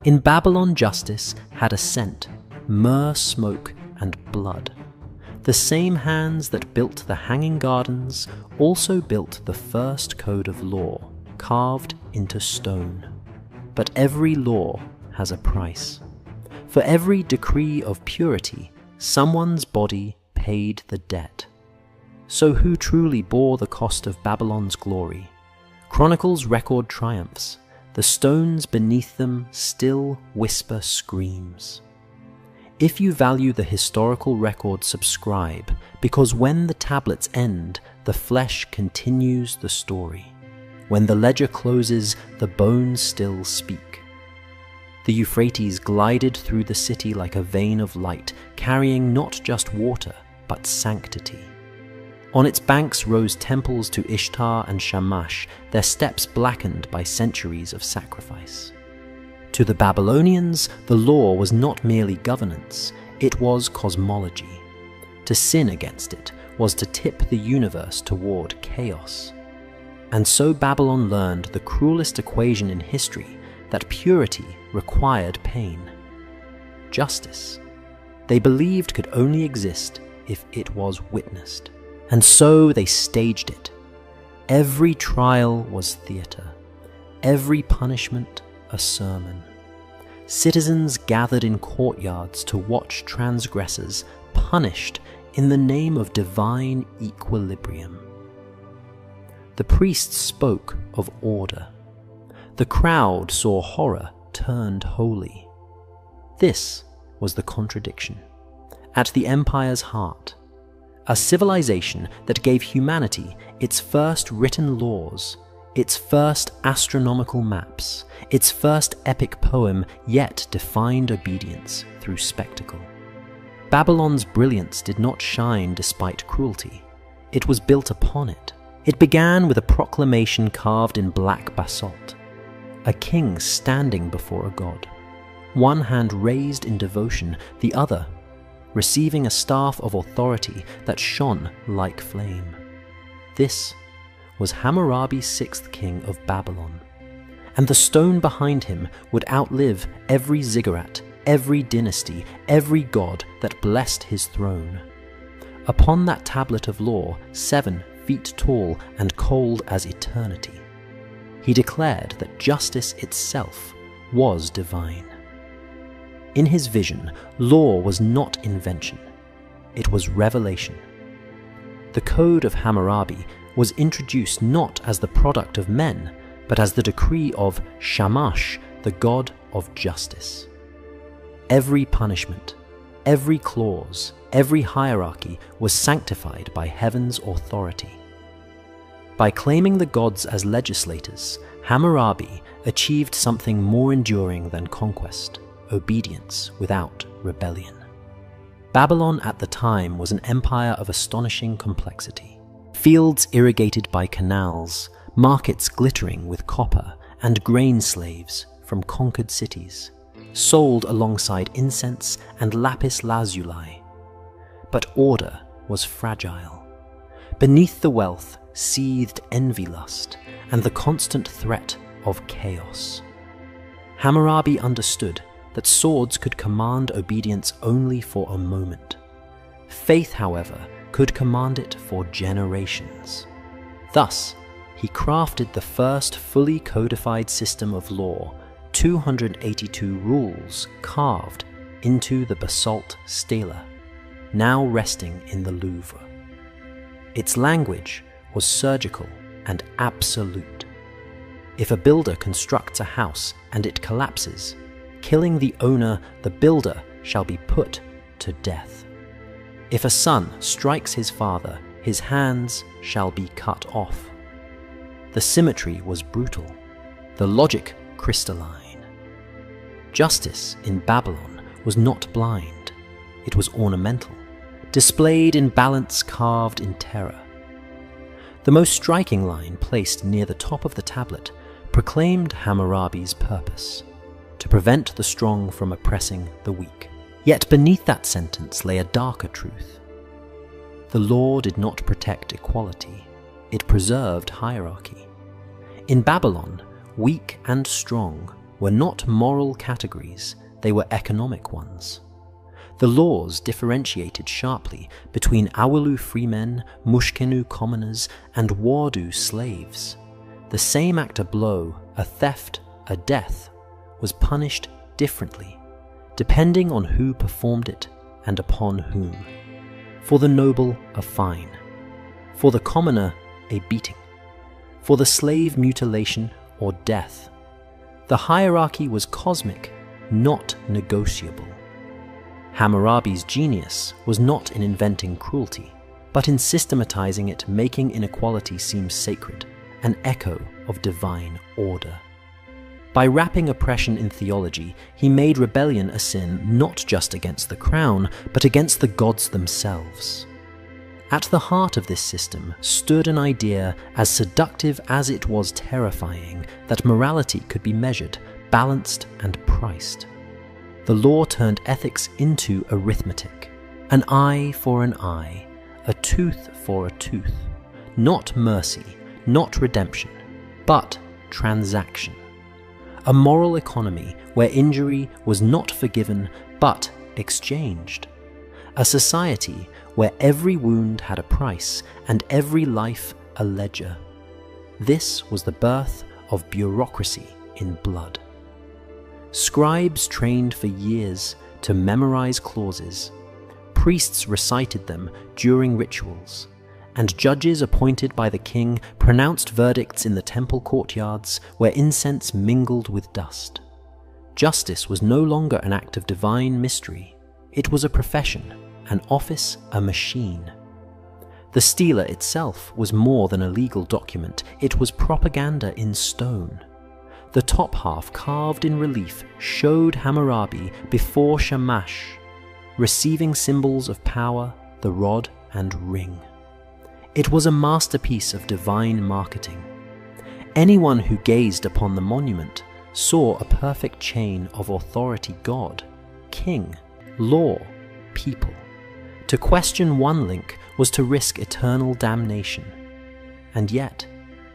In Babylon, justice had a scent, myrrh, smoke, and blood. The same hands that built the Hanging Gardens also built the first code of law, carved into stone. But every law has a price. For every decree of purity, someone's body paid the debt. So who truly bore the cost of Babylon's glory? Chronicles record triumphs. The stones beneath them still whisper screams. If you value the historical record, subscribe, because when the tablets end, the flesh continues the story. When the ledger closes, the bones still speak. The Euphrates glided through the city like a vein of light, carrying not just water, but sanctity. On its banks rose temples to Ishtar and Shamash, their steps blackened by centuries of sacrifice. To the Babylonians, the law was not merely governance, it was cosmology. To sin against it was to tip the universe toward chaos. And so Babylon learned the cruelest equation in history, that purity required pain. Justice, they believed, could only exist if it was witnessed. And so they staged it. Every trial was theatre, every punishment a sermon. Citizens gathered in courtyards to watch transgressors punished in the name of divine equilibrium. The priests spoke of order. The crowd saw horror turned holy. This was the contradiction. At the empire's heart, a civilization that gave humanity its first written laws, its first astronomical maps, its first epic poem, yet defined obedience through spectacle. Babylon's brilliance did not shine despite cruelty. It was built upon it. It began with a proclamation carved in black basalt, a king standing before a god, one hand raised in devotion, the other receiving a staff of authority that shone like flame. This was Hammurabi, sixth king of Babylon, and the stone behind him would outlive every ziggurat, every dynasty, every god that blessed his throne. Upon that tablet of law, 7 feet tall and cold as eternity, he declared that justice itself was divine. In his vision, law was not invention, it was revelation. The Code of Hammurabi was introduced not as the product of men, but as the decree of Shamash, the god of justice. Every punishment, every clause, every hierarchy was sanctified by heaven's authority. By claiming the gods as legislators, Hammurabi achieved something more enduring than conquest: obedience without rebellion. Babylon at the time was an empire of astonishing complexity. Fields irrigated by canals, markets glittering with copper, and grain slaves from conquered cities, sold alongside incense and lapis lazuli. But order was fragile. Beneath the wealth seethed envy lust and the constant threat of chaos. Hammurabi understood that swords could command obedience only for a moment. Faith, however, could command it for generations. Thus, he crafted the first fully codified system of law, 282 rules carved into the basalt stela, now resting in the Louvre. Its language was surgical and absolute. If a builder constructs a house and it collapses, killing the owner, the builder shall be put to death. If a son strikes his father, his hands shall be cut off. The symmetry was brutal, the logic crystalline. Justice in Babylon was not blind, it was ornamental, displayed in balance carved in terror. The most striking line placed near the top of the tablet proclaimed Hammurabi's purpose: to prevent the strong from oppressing the weak. Yet beneath that sentence lay a darker truth. The law did not protect equality, it preserved hierarchy. In Babylon, weak and strong were not moral categories, they were economic ones. The laws differentiated sharply between Awulu freemen, Mushkenu commoners, and Wardu slaves. The same act of blow, a theft, a death, was punished differently, depending on who performed it and upon whom. For the noble, a fine. For the commoner, a beating. For the slave, mutilation or death. The hierarchy was cosmic, not negotiable. Hammurabi's genius was not in inventing cruelty, but in systematizing it, making inequality seem sacred, an echo of divine order. By wrapping oppression in theology, he made rebellion a sin not just against the crown, but against the gods themselves. At the heart of this system stood an idea as seductive as it was terrifying, that morality could be measured, balanced, and priced. The law turned ethics into arithmetic. An eye for an eye, a tooth for a tooth. Not mercy, not redemption, but transaction. A moral economy where injury was not forgiven but exchanged. A society where every wound had a price and every life a ledger. This was the birth of bureaucracy in blood. Scribes trained for years to memorize clauses. Priests recited them during rituals, and judges appointed by the king pronounced verdicts in the temple courtyards where incense mingled with dust. Justice was no longer an act of divine mystery. It was a profession, an office, a machine. The stela itself was more than a legal document, it was propaganda in stone. The top half, carved in relief, showed Hammurabi before Shamash, receiving symbols of power, the rod and ring. It was a masterpiece of divine marketing. Anyone who gazed upon the monument saw a perfect chain of authority: God, king, law, people. To question one link was to risk eternal damnation. And yet,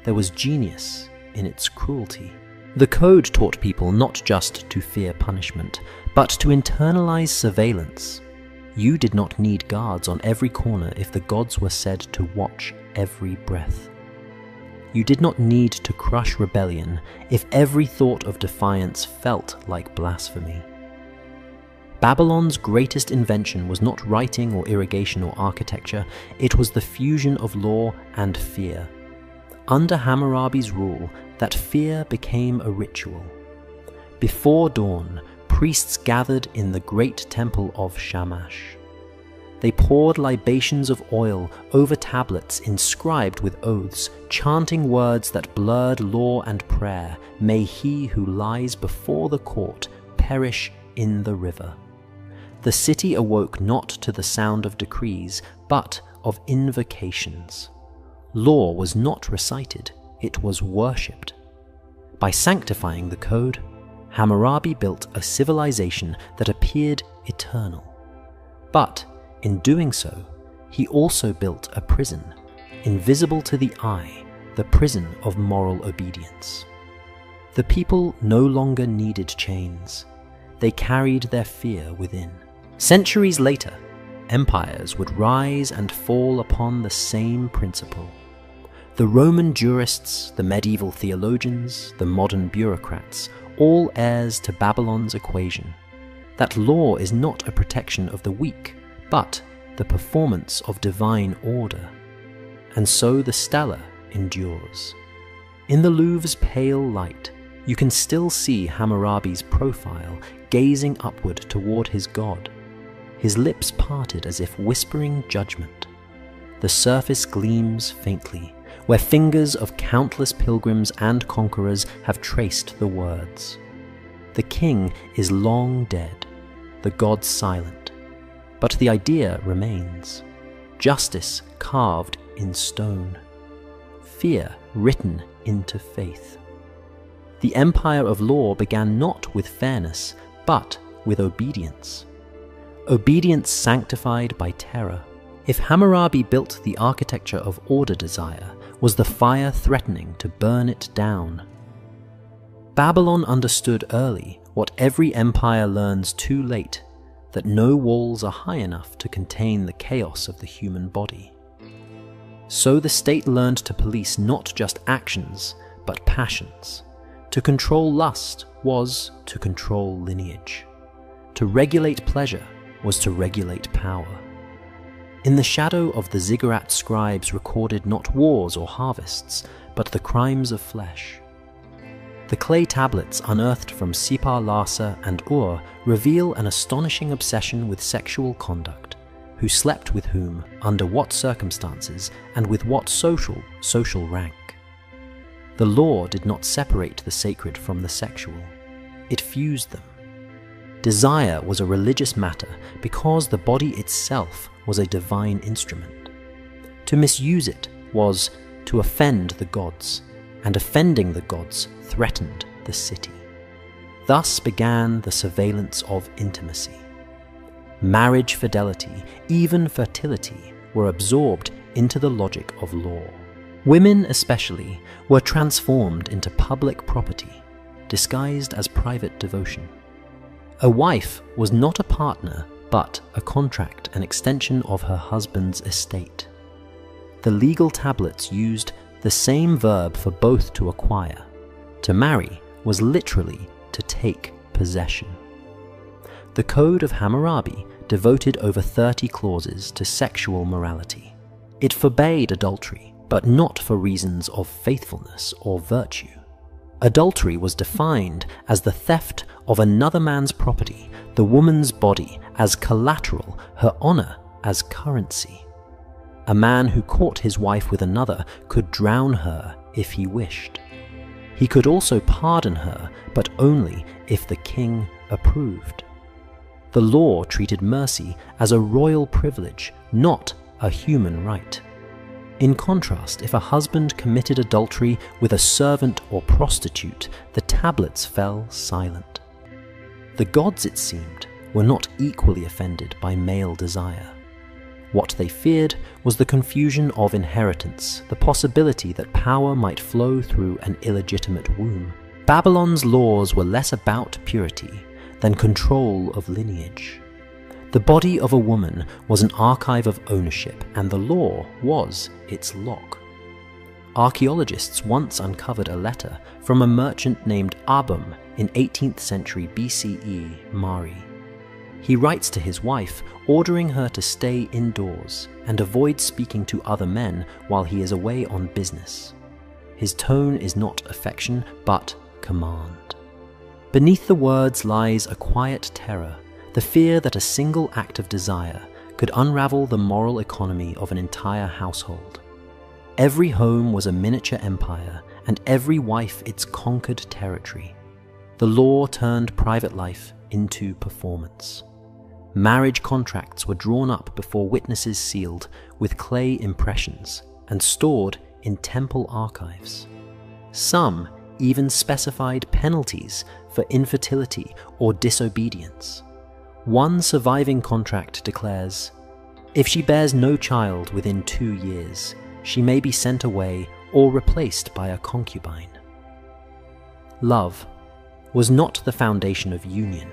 there was genius in its cruelty. The code taught people not just to fear punishment, but to internalize surveillance. You did not need guards on every corner if the gods were said to watch every breath. You did not need to crush rebellion if every thought of defiance felt like blasphemy. Babylon's greatest invention was not writing or irrigation or architecture, it was the fusion of law and fear. Under Hammurabi's rule, that fear became a ritual. Before dawn, priests gathered in the great temple of Shamash. They poured libations of oil over tablets inscribed with oaths, chanting words that blurred law and prayer. May he who lies before the court perish in the river. The city awoke not to the sound of decrees, but of invocations. Law was not recited, it was worshipped. By sanctifying the code, Hammurabi built a civilization that appeared eternal. But in doing so, he also built a prison, invisible to the eye, the prison of moral obedience. The people no longer needed chains. They carried their fear within. Centuries later, empires would rise and fall upon the same principle. The Roman jurists, the medieval theologians, the modern bureaucrats, all heirs to Babylon's equation, that law is not a protection of the weak, but the performance of divine order. And so the stela endures. In the Louvre's pale light, you can still see Hammurabi's profile gazing upward toward his god, his lips parted as if whispering judgment. The surface gleams faintly, where fingers of countless pilgrims and conquerors have traced the words. The king is long dead, the gods silent, but the idea remains. Justice carved in stone, fear written into faith. The empire of law began not with fairness, but with obedience. Obedience sanctified by terror. If Hammurabi built the architecture of order desire, was the fire threatening to burn it down? Babylon understood early what every empire learns too late, that no walls are high enough to contain the chaos of the human body. So the state learned to police not just actions, but passions. To control lust was to control lineage. To regulate pleasure was to regulate power. In the shadow of the ziggurat scribes recorded not wars or harvests, but the crimes of flesh. The clay tablets unearthed from Sipar Larsa and Ur reveal an astonishing obsession with sexual conduct, who slept with whom, under what circumstances, and with what social rank. The law did not separate the sacred from the sexual. It fused them. Desire was a religious matter because the body itself was a divine instrument. To misuse it was to offend the gods, and offending the gods threatened the city. Thus began the surveillance of intimacy. Marriage fidelity, even fertility, were absorbed into the logic of law. Women especially were transformed into public property, disguised as private devotion. A wife was not a partner, but a contract, an extension of her husband's estate. The legal tablets used the same verb for both to acquire. To marry was literally to take possession. The Code of Hammurabi devoted over 30 clauses to sexual morality. It forbade adultery, but not for reasons of faithfulness or virtue. Adultery was defined as the theft of another man's property, the woman's body as collateral, her honor as currency. A man who caught his wife with another could drown her if he wished. He could also pardon her, but only if the king approved. The law treated mercy as a royal privilege, not a human right. In contrast, if a husband committed adultery with a servant or prostitute, the tablets fell silent. The gods, it seemed, were not equally offended by male desire. What they feared was the confusion of inheritance, the possibility that power might flow through an illegitimate womb. Babylon's laws were less about purity than control of lineage. The body of a woman was an archive of ownership, and the law was its lock. Archaeologists once uncovered a letter from a merchant named Abum in 18th century BCE Mari. He writes to his wife, ordering her to stay indoors and avoid speaking to other men while he is away on business. His tone is not affection, but command. Beneath the words lies a quiet terror, the fear that a single act of desire could unravel the moral economy of an entire household. Every home was a miniature empire, and every wife its conquered territory. The law turned private life into performance. Marriage contracts were drawn up before witnesses sealed with clay impressions and stored in temple archives. Some even specified penalties for infertility or disobedience. One surviving contract declares, if she bears no child within 2 years, she may be sent away or replaced by a concubine. Love was not the foundation of union.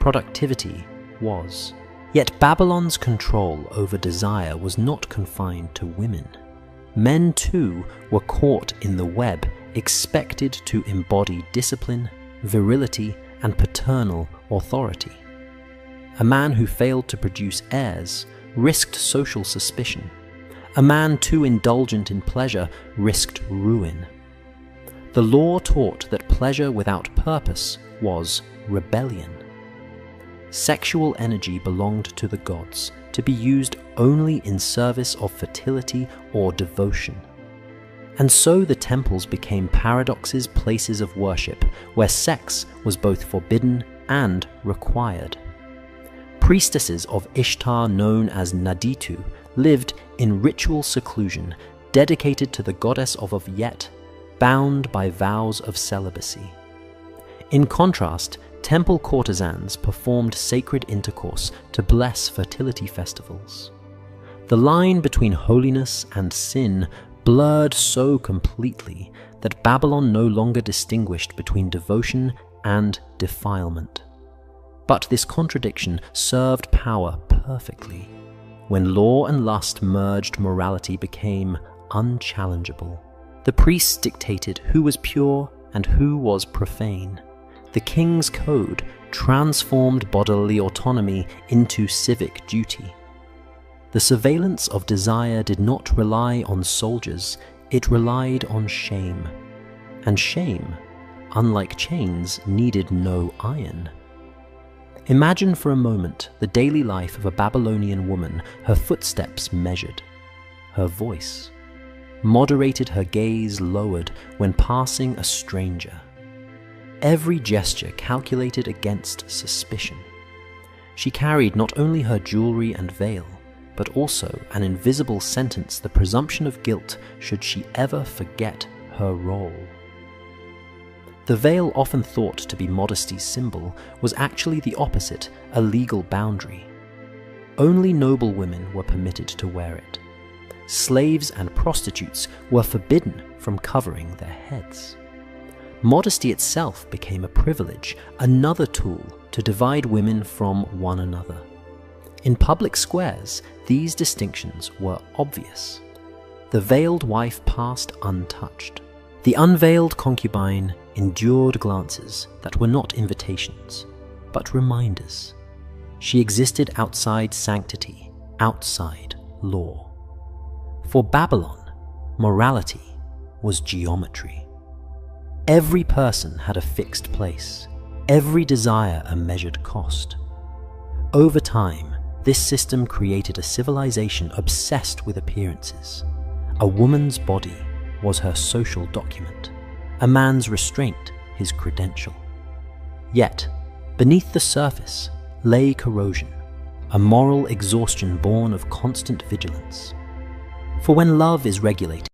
Productivity was. Yet Babylon's control over desire was not confined to women. Men too were caught in the web, expected to embody discipline, virility, and paternal authority. A man who failed to produce heirs risked social suspicion. A man too indulgent in pleasure risked ruin. The law taught that pleasure without purpose was rebellion. Sexual energy belonged to the gods, to be used only in service of fertility or devotion. And so the temples became paradoxes, places of worship, where sex was both forbidden and required. Priestesses of Ishtar known as Naditu lived in ritual seclusion, dedicated to the goddess of Yet, bound by vows of celibacy. In contrast, temple courtesans performed sacred intercourse to bless fertility festivals. The line between holiness and sin blurred so completely that Babylon no longer distinguished between devotion and defilement. But this contradiction served power perfectly. When law and lust merged, morality became unchallengeable. The priests dictated who was pure and who was profane. The king's code transformed bodily autonomy into civic duty. The surveillance of desire did not rely on soldiers, it relied on shame. And shame, unlike chains, needed no iron. Imagine for a moment the daily life of a Babylonian woman, her footsteps measured, her voice moderated, her gaze lowered when passing a stranger. Every gesture calculated against suspicion. She carried not only her jewelry and veil, but also an invisible sentence, the presumption of guilt should she ever forget her role. The veil, often thought to be modesty's symbol, was actually the opposite, a legal boundary. Only noble women were permitted to wear it. Slaves and prostitutes were forbidden from covering their heads. Modesty itself became a privilege, another tool to divide women from one another. In public squares, these distinctions were obvious. The veiled wife passed untouched. The unveiled concubine endured glances that were not invitations, but reminders. She existed outside sanctity, outside law. For Babylon, morality was geometry. Every person had a fixed place, every desire a measured cost. Over time, this system created a civilization obsessed with appearances. A woman's body was her social document, a man's restraint his credential. Yet, beneath the surface lay corrosion, a moral exhaustion born of constant vigilance. For when love is regulated,